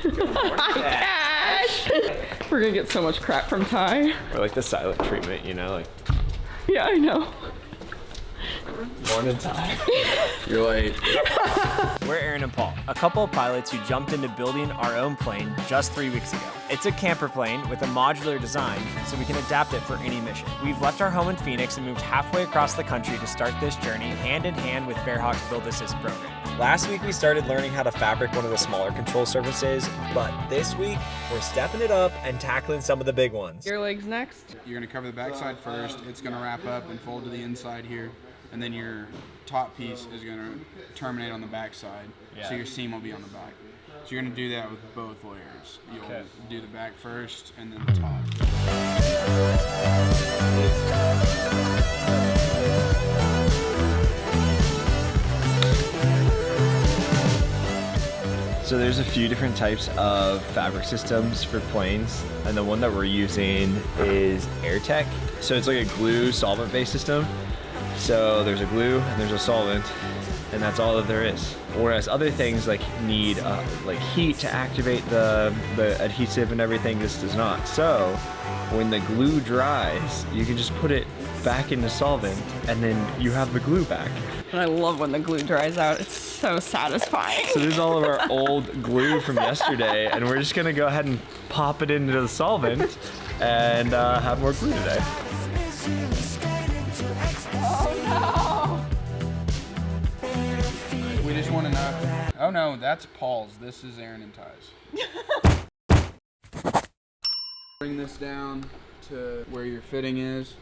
Cash! We're gonna get so much crap from Ty. Or like the silent treatment, you know, like. Yeah, I know. Morning, Ty. You're late. We're Aaron and Paul, a couple of pilots who jumped into building our own plane just 3 weeks ago. It's a camper plane with a modular design, so we can adapt it for any mission. We've left our home in Phoenix and moved halfway across the country to start this journey hand in hand with Bearhawk's Build Assist program. Last week we started learning how to fabric one of the smaller control surfaces, but this week we're stepping it up and tackling some of the big ones. Your legs next. You're gonna cover the backside first. It's gonna wrap up and fold to the inside here. And then your top piece is gonna terminate on the backside. So your seam will be on the back. So you're gonna do that with both layers. You'll do the back first and then the top. So there's a few different types of fabric systems for planes, and the one that we're using is AirTech. So it's like a glue solvent-based system. So there's a glue and there's a solvent, and that's all that there is. Whereas other things like need like heat to activate the adhesive and everything, this does not. So when the glue dries, you can just put it back into solvent, and then you have the glue back. And I love when the glue dries out. It's so satisfying. So there's all of our old glue from yesterday, and we're just gonna go ahead and pop it into the solvent and have more glue today. Oh We just want to know. Oh no, that's Paul's. This is Aaron and Ty's. Bring this down to where your fitting is,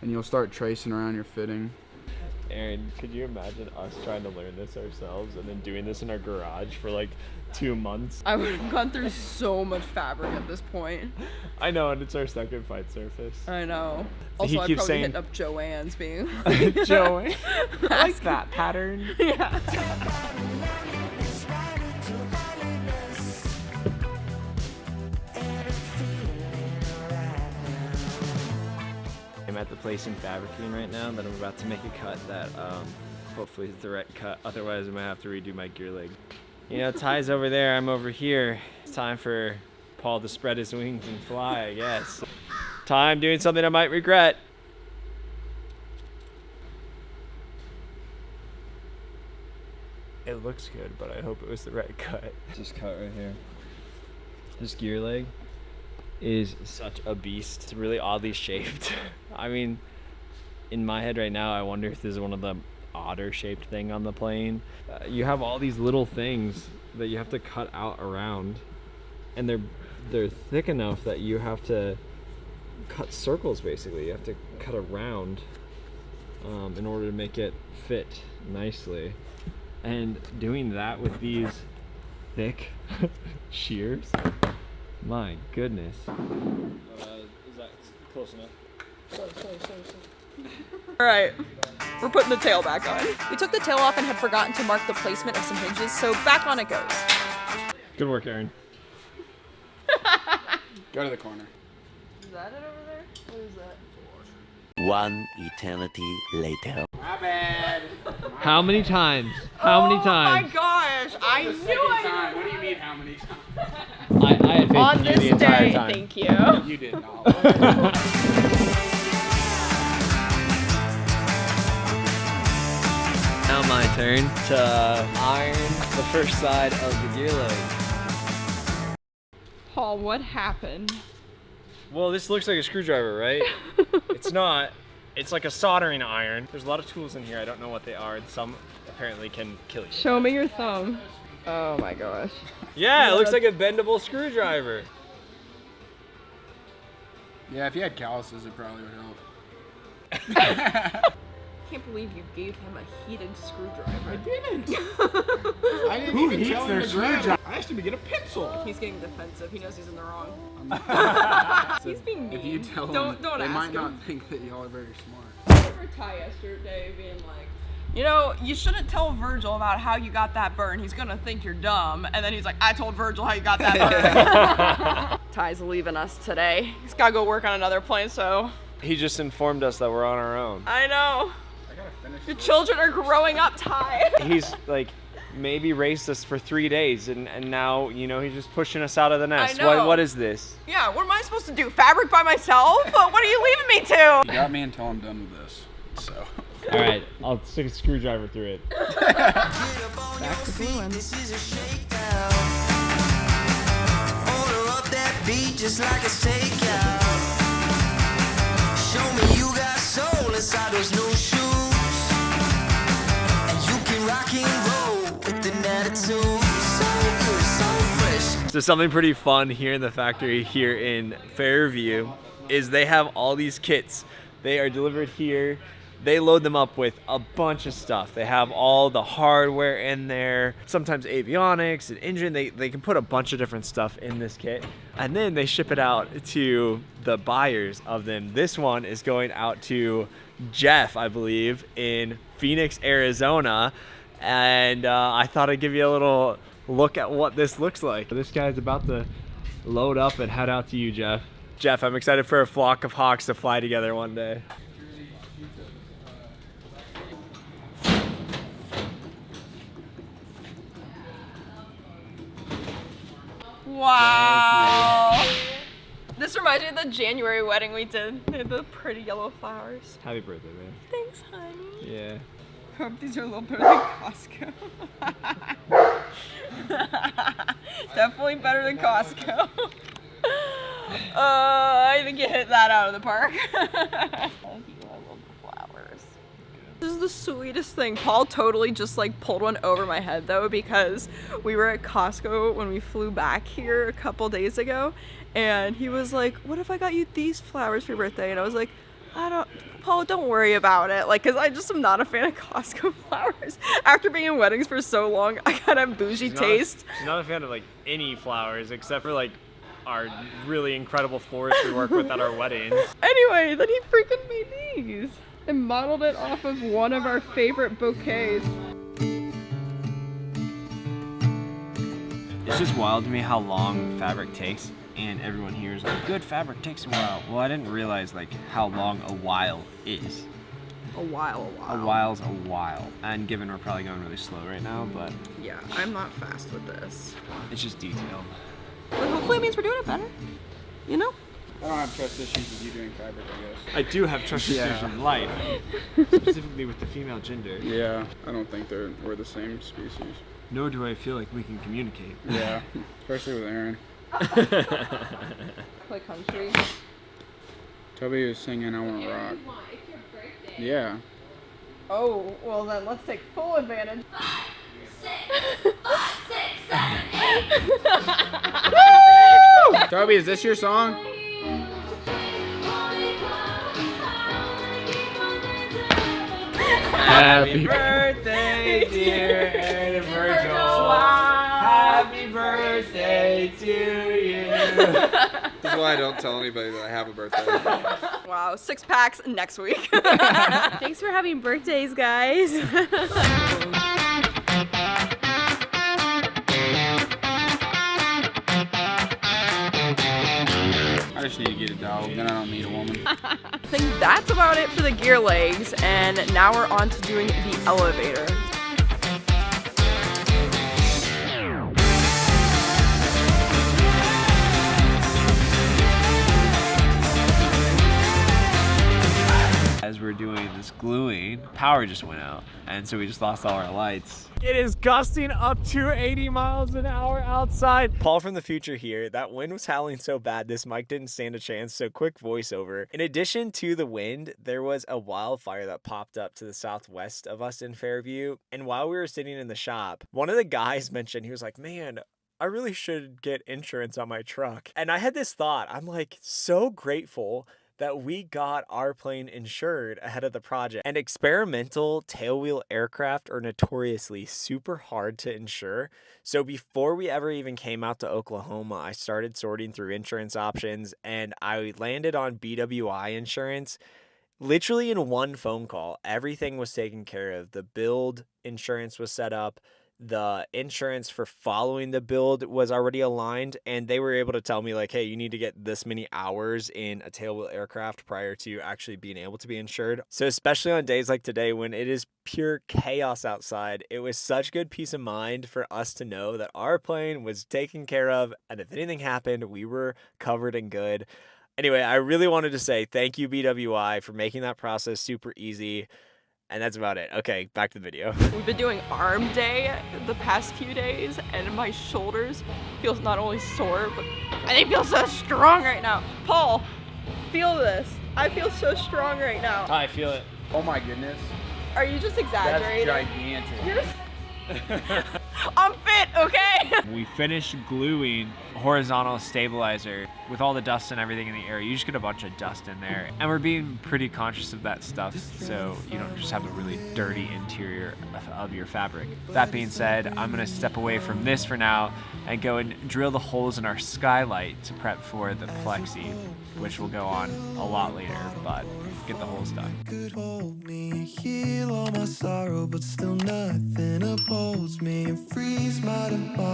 and you'll start tracing around your fitting. Aaron, could you imagine us trying to learn this ourselves and then doing this in our garage for like 2 months? I would have gone through so much fabric at this point. I know, and it's our second fight surface. I know. So he Also, I'd keeps probably saying- hitting up Joanne's being Joey, I like that pattern. Yeah. I'm at the place in fabricating right now that I'm about to make a cut that hopefully is the right cut. Otherwise, I'm gonna have to redo my gear leg. You know, Ty's over there, I'm over here. It's time for Paul to spread his wings and fly, I guess. Ty, I'm doing something I might regret. It looks good, but I hope it was the right cut. Just cut right here. This gear leg is such a beast. It's really oddly shaped. I mean, in my head right now, I wonder if this is one of the odder shaped thing on the plane. You have all these little things that you have to cut out around, and they're thick enough that you have to cut circles basically. You have to cut around in order to make it fit nicely. And doing that with these thick shears, my goodness. Is that close enough? All right. We're putting the tail back on. We took the tail off and had forgotten to mark the placement of some hinges, so back on it goes. Good work, Aaron. Go to the corner. Is that it over there? What is that? One eternity later. My bad. How many times? How many Oh times? my gosh! I knew I What do you mean how many times? I had faith on in you this the entire day. time. Thank you. You did not. Now my turn to iron the first side of the gear leg. Paul, what happened? Well, this looks like a screwdriver, right? It's not. It's like a soldering iron. There's a lot of tools in here. I don't know what they are, and some apparently can kill you. Show me your thumb. Oh my gosh. Yeah, it looks like a bendable screwdriver. Yeah, if you had calluses, it probably would help. I can't believe you gave him a heated screwdriver. I didn't even tell him to grab it. I asked him to get a pencil. He's getting defensive. He knows he's in the wrong. He's being mean. If you tell don't them, they ask might him. not think that y'all are very smart. I remember Ty yesterday being like, you know, you shouldn't tell Virgil about how you got that burn. He's gonna think you're dumb. And then he's like, I told Virgil how you got that burn. Ty's leaving us today. He's gotta go work on another plane, so. He just informed us that we're on our own. I know. I gotta finish Your children are growing up, Ty. He's like maybe raced us for 3 days, and now, you know, he's just pushing us out of the nest. I know. What is this? Yeah, what am I supposed to do? Fabric by myself? What are you leaving me to? You got me until I'm done with this. So. All right, I'll stick a screwdriver through it. Back to doing. Order up that beat just like a takeout. Show me you got soul inside those new shoes. And you can rock and roll with an attitude. So good, so fresh. So something pretty fun here in the factory here in Fairview is they have all these kits. They are delivered here. They load them up with a bunch of stuff. They have all the hardware in there, sometimes avionics, an engine. They can put a bunch of different stuff in this kit, and then they ship it out to the buyers of them. This one is going out to Jeff, I believe, in Phoenix, Arizona, and I thought I'd give you a little look at what this looks like. This guy's about to load up and head out to you, Jeff. Jeff, I'm excited for a flock of hawks to fly together one day. Wow. This reminds me of the January wedding we did. They had the pretty yellow flowers. Happy birthday, man. Thanks, honey. Yeah. Hope these are a little better than Costco. Definitely better than Costco. I think you hit that out of the park. I love the flowers. This is the sweetest thing. Paul totally just like pulled one over my head though, because we were at Costco when we flew back here a couple days ago, and he was like, what if I got you these flowers for your birthday? And I was like, Paul, don't worry about it. Like, cause I just am not a fan of Costco flowers. After being in weddings for so long, I got a bougie taste. She's not a fan of like any flowers except for like our really incredible florist we work with at our weddings. Anyway, then he freaking made these and modeled it off of one of our favorite bouquets. It's just wild to me how long fabric takes, and everyone here is like, good fabric takes a while. Well, I didn't realize like how long a while is. A while. A while's a while. And given we're probably going really slow right now, but Yeah, I'm not fast with this. it's just detail. But hopefully it means we're doing it better. You know? I don't have trust issues with you doing fabric, I guess. I do have trust issues in life, specifically with the female gender. Yeah, I don't think we're the same species. Nor do I feel like we can communicate. Yeah, especially with Aaron. Play country. Toby was singing I Wanna Rock. Yeah. Oh, well then let's take full advantage. 5, 6, 7, 8. Toby, is this your song? Happy birthday, dear Aaron Virgil. Happy birthday to you. This is why I don't tell anybody that I have a birthday. Wow, 6 packs next week. Thanks for having birthdays, guys. I just need to get a dog, then I don't need a woman. I think that's about it for the gear legs, and now we're on to doing the elevator. As we're doing this gluing, power just went out, and so we just lost all our lights. It is gusting up to 80 miles an hour outside. Paul from the future here. That wind was howling so bad this mic didn't stand a chance, so quick voiceover. In addition to the wind, there was a wildfire that popped up to the southwest of us in Fairview, and while we were sitting in the shop, one of the guys mentioned, he was like, man, I really should get insurance on my truck. And I had this thought, I'm like so grateful that we got our plane insured ahead of the project. And experimental tailwheel aircraft are notoriously super hard to insure. So before we ever even came out to Oklahoma, I started sorting through insurance options, and I landed on BWI Insurance. Literally in one phone call, everything was taken care of. The build insurance was set up. the insurance for following the build was already aligned, and they were able to tell me like, hey, you need to get this many hours in a tailwheel aircraft prior to actually being able to be insured. So especially on days like today when it is pure chaos outside, it was such good peace of mind for us to know that our plane was taken care of, and if anything happened, we were covered and good. Anyway, I really wanted to say thank you, BWI, for making that process super easy. And that's about it. Okay, back to the video. We've been doing arm day the past few days, and my shoulders feel not only sore, but they feel so strong right now. Paul, feel this. I feel so strong right now. I feel it. Oh my goodness. Are you just exaggerating? That's gigantic. You're I'm fit, okay? We finished gluing horizontal stabilizer with all the dust and everything in the air. You just get a bunch of dust in there, and we're being pretty conscious of that stuff so you don't just have a really dirty interior of your fabric. That being said, I'm gonna step away from this for now and go and drill the holes in our skylight to prep for the plexi, which will go on a lot later, but get the holes done. Could hold me and heal all my sorrow, but still nothing upholds me and frees my tomorrow.